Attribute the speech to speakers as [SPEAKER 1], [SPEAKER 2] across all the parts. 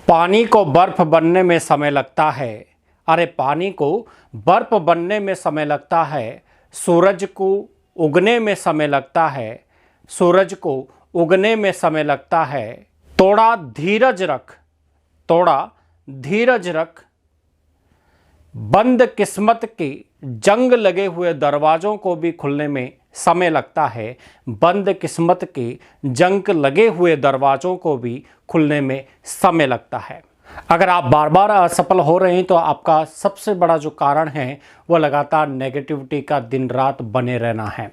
[SPEAKER 1] पानी को बर्फ बनने में समय लगता है। अरे पानी को बर्फ बनने में समय लगता है। सूरज को उगने में समय लगता है। सूरज को उगने में समय लगता है। थोड़ा धीरज रख, थोड़ा धीरज रख। बंद किस्मत के जंग लगे हुए दरवाज़ों को भी खुलने में समय लगता है। बंद किस्मत के जंग लगे हुए दरवाज़ों को भी खुलने में समय लगता है। अगर आप बार बार असफल हो रहे हैं तो आपका सबसे बड़ा जो कारण है वो लगातार नेगेटिविटी का दिन रात बने रहना है।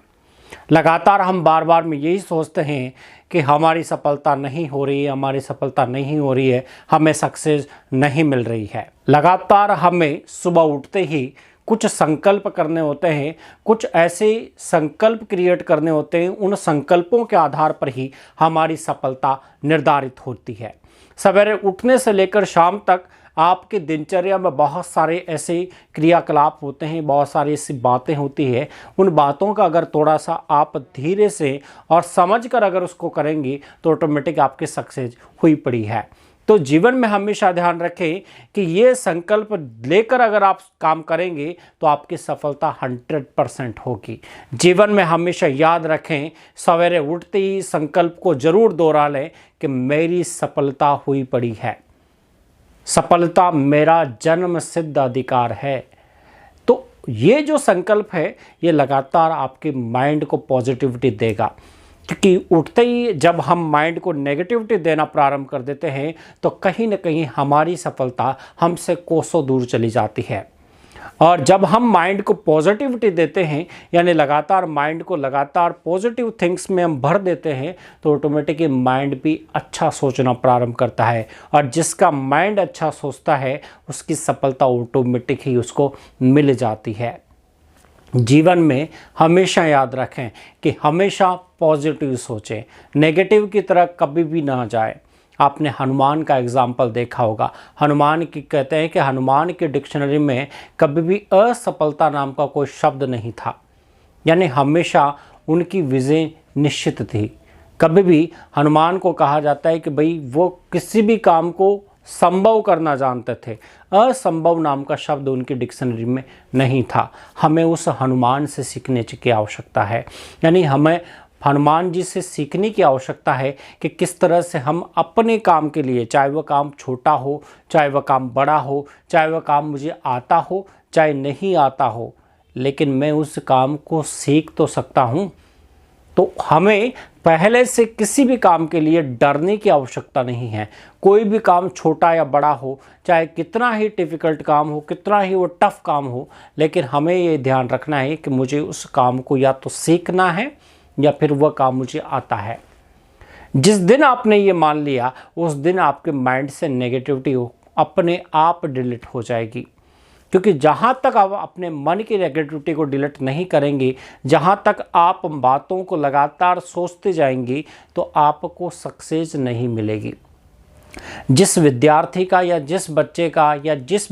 [SPEAKER 1] लगातार हम बार बार में यही सोचते हैं कि हमारी सफलता नहीं हो रही है, हमारी सफलता नहीं हो रही है, हमें सक्सेस नहीं मिल रही है। लगातार हमें सुबह उठते ही कुछ संकल्प करने होते हैं, कुछ ऐसे संकल्प क्रिएट करने होते हैं। उन संकल्पों के आधार पर ही हमारी सफलता निर्धारित होती है। सवेरे उठने से लेकर शाम तक आपकी दिनचर्या में बहुत सारे ऐसे क्रियाकलाप होते हैं, बहुत सारी ऐसी बातें होती है। उन बातों का अगर थोड़ा सा आप धीरे से और समझ कर अगर उसको करेंगे तो ऑटोमेटिक आपकी सक्सेस हुई पड़ी है। तो जीवन में हमेशा ध्यान रखें कि ये संकल्प लेकर अगर आप काम करेंगे तो आपकी सफलता 100% होगी। जीवन में हमेशा याद रखें, सवेरे उठते ही संकल्प को जरूर दोहरा लें कि मेरी सफलता हुई पड़ी है, सफलता मेरा जन्म सिद्ध अधिकार है। तो ये जो संकल्प है ये लगातार आपके माइंड को पॉजिटिविटी देगा, क्योंकि उठते ही जब हम माइंड को नेगेटिविटी देना प्रारंभ कर देते हैं तो कहीं ना कहीं हमारी सफलता हमसे कोसों दूर चली जाती है। और जब हम माइंड को पॉजिटिविटी देते हैं, यानी लगातार माइंड को लगातार पॉजिटिव थिंग्स में हम भर देते हैं, तो ऑटोमेटिकली माइंड भी अच्छा सोचना प्रारंभ करता है। और जिसका माइंड अच्छा सोचता है उसकी सफलता ऑटोमेटिक ही उसको मिल जाती है। जीवन में हमेशा याद रखें कि हमेशा पॉजिटिव सोचें, नेगेटिव की तरफ कभी भी ना जाए। आपने हनुमान का एग्जाम्पल देखा होगा। हनुमान की कहते हैं कि हनुमान की डिक्शनरी में कभी भी असफलता नाम का कोई शब्द नहीं था, यानी हमेशा उनकी विजय निश्चित थी। कभी भी हनुमान को कहा जाता है कि भाई वो किसी भी काम को संभव करना जानते थे, असंभव नाम का शब्द उनकी डिक्शनरी में नहीं था। हमें उस हनुमान से सीखने की आवश्यकता है, यानी हमें हनुमान जी से सीखने की आवश्यकता है कि किस तरह से हम अपने काम के लिए, चाहे वह काम छोटा हो, चाहे वह काम बड़ा हो, चाहे वह काम मुझे आता हो, चाहे नहीं आता हो, लेकिन मैं उस काम को सीख तो सकता हूँ। तो हमें पहले से किसी भी काम के लिए डरने की आवश्यकता नहीं है। कोई भी काम छोटा या बड़ा हो, चाहे कितना ही डिफ़िकल्ट काम हो, कितना ही वो टफ़ काम हो, लेकिन हमें ये ध्यान रखना है कि मुझे उस काम को या तो सीखना है या फिर वह काम मुझे आता है। जिस दिन आपने ये मान लिया उस दिन आपके माइंड से नेगेटिविटी अपने आप डिलीट हो जाएगी। क्योंकि जहाँ तक आप अपने मन की नेगेटिविटी को डिलीट नहीं करेंगे, जहाँ तक आप बातों को लगातार सोचते जाएंगे, तो आपको सक्सेस नहीं मिलेगी। जिस विद्यार्थी का या जिस बच्चे का या जिस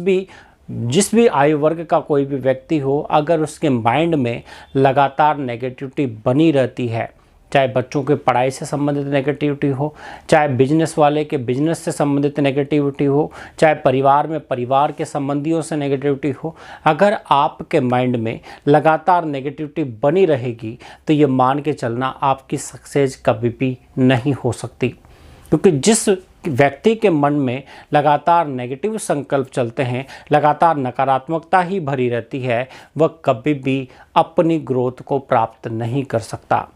[SPEAKER 1] भी आयु वर्ग का कोई भी व्यक्ति हो, अगर उसके माइंड में लगातार नेगेटिविटी बनी रहती है, चाहे बच्चों के पढ़ाई से संबंधित नेगेटिविटी हो, चाहे बिजनेस वाले के बिजनेस से संबंधित नेगेटिविटी हो, चाहे परिवार में परिवार के संबंधियों से नेगेटिविटी हो, अगर आपके माइंड में लगातार नेगेटिविटी बनी रहेगी तो ये मान के चलना आपकी सक्सेस कभी भी नहीं हो सकती। क्योंकि जिस व्यक्ति के मन में लगातार नेगेटिव संकल्प चलते हैं, लगातार नकारात्मकता ही भरी रहती है, वह कभी भी अपनी ग्रोथ को प्राप्त नहीं कर सकता।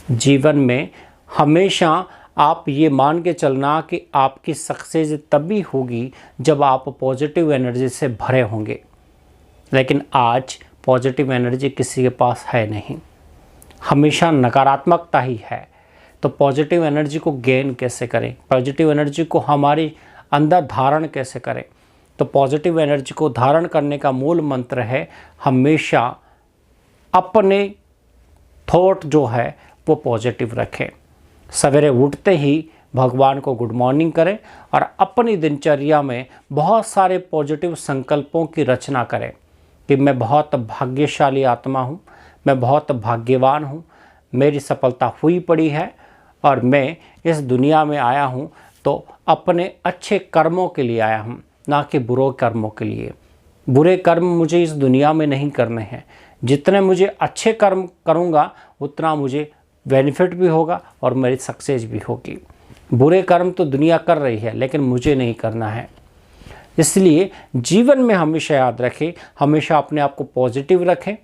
[SPEAKER 1] जीवन में हमेशा आप ये मान के चलना कि आपकी सक्सेस तभी होगी जब आप पॉजिटिव एनर्जी से भरे होंगे, लेकिन आज पॉजिटिव एनर्जी किसी के पास है नहीं, हमेशा नकारात्मकता ही है। तो पॉजिटिव एनर्जी को गेन कैसे करें, पॉजिटिव एनर्जी को हमारे अंदर धारण कैसे करें? तो पॉजिटिव एनर्जी को धारण करने का मूल मंत्र है हमेशा अपने थॉट जो है वो पॉजिटिव रखें। सवेरे उठते ही भगवान को गुड मॉर्निंग करें और अपनी दिनचर्या में बहुत सारे पॉजिटिव संकल्पों की रचना करें कि मैं बहुत भाग्यशाली आत्मा हूँ, मैं बहुत भाग्यवान हूँ, मेरी सफलता हुई पड़ी है और मैं इस दुनिया में आया हूँ तो अपने अच्छे कर्मों के लिए आया हूँ, ना कि बुरे कर्मों के लिए। बुरे कर्म मुझे इस दुनिया में नहीं करने हैं। जितने मुझे अच्छे कर्म करूँगा उतना मुझे बेनिफिट भी होगा और मेरी सक्सेस भी होगी। बुरे कर्म तो दुनिया कर रही है लेकिन मुझे नहीं करना है। इसलिए जीवन में हमेशा याद रखें, हमेशा अपने आप को पॉजिटिव रखें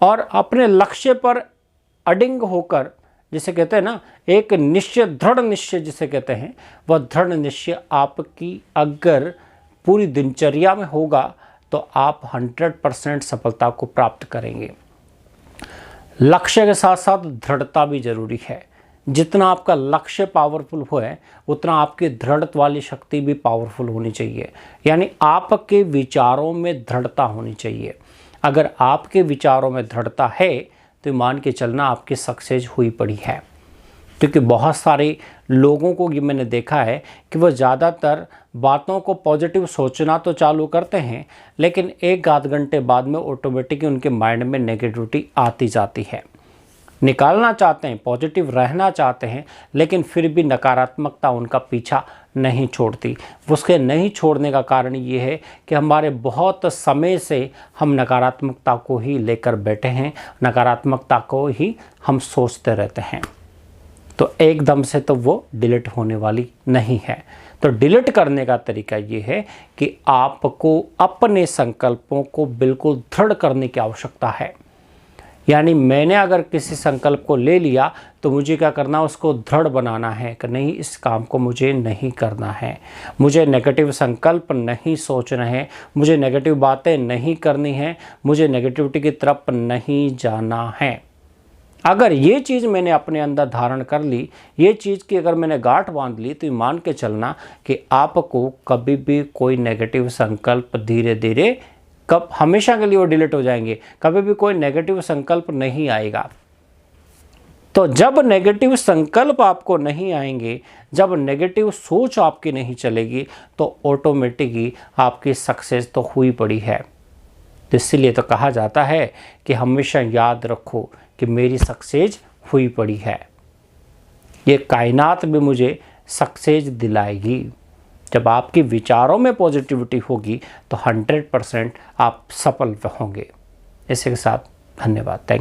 [SPEAKER 1] और अपने लक्ष्य पर अडिंग होकर, जिसे कहते हैं ना एक निश्चय, दृढ़ निश्चय जिसे कहते हैं, वह दृढ़ निश्चय आपकी अगर पूरी दिनचर्या में होगा तो आप 100% सफलता को प्राप्त करेंगे। लक्ष्य के साथ साथ दृढ़ता भी जरूरी है। जितना आपका लक्ष्य पावरफुल है उतना आपकी दृढ़ता वाली शक्ति भी पावरफुल होनी चाहिए, यानी आपके विचारों में दृढ़ता होनी चाहिए। अगर आपके विचारों में दृढ़ता है तो मान के चलना आपकी सक्सेस हुई पड़ी है। क्योंकि बहुत सारे लोगों को ये मैंने देखा है कि वो ज़्यादातर बातों को पॉजिटिव सोचना तो चालू करते हैं लेकिन एक आध घंटे बाद में ऑटोमेटिकली उनके माइंड में नेगेटिविटी आती जाती है। निकालना चाहते हैं, पॉजिटिव रहना चाहते हैं, लेकिन फिर भी नकारात्मकता उनका पीछा नहीं छोड़ती। उसके नहीं छोड़ने का कारण ये है कि हमारे बहुत समय से हम नकारात्मकता को ही लेकर बैठे हैं, नकारात्मकता को ही हम सोचते रहते हैं। तो एकदम से तो वो डिलीट होने वाली नहीं है। तो डिलीट करने का तरीका ये है कि आपको अपने संकल्पों को बिल्कुल दृढ़ करने की आवश्यकता है। यानी मैंने अगर किसी संकल्प को ले लिया तो मुझे क्या करना, उसको दृढ़ बनाना है कि नहीं, इस काम को मुझे नहीं करना है, मुझे नेगेटिव संकल्प नहीं सोचना है, मुझे नेगेटिव बातें नहीं करनी है, मुझे नेगेटिविटी की तरफ नहीं जाना है। अगर ये चीज़ मैंने अपने अंदर धारण कर ली, ये चीज़ की अगर मैंने गांठ बांध ली, तो मान के चलना कि आपको कभी भी कोई नेगेटिव संकल्प धीरे धीरे कब हमेशा के लिए वो डिलीट हो जाएंगे, कभी भी कोई नेगेटिव संकल्प नहीं आएगा। तो जब नेगेटिव संकल्प आपको नहीं आएंगे, जब नेगेटिव सोच आपकी नहीं चलेगी, तो ऑटोमेटिकली आपकी सक्सेस तो हुई पड़ी है। तो इसलिए तो कहा जाता है कि हमेशा याद रखो कि मेरी सक्सेस हुई पड़ी है। ये कायनात भी मुझे सक्सेस दिलाएगी। जब आपकी विचारों में पॉजिटिविटी होगी तो 100% आप सफल होंगे। इसी के साथ धन्यवाद। Thank you.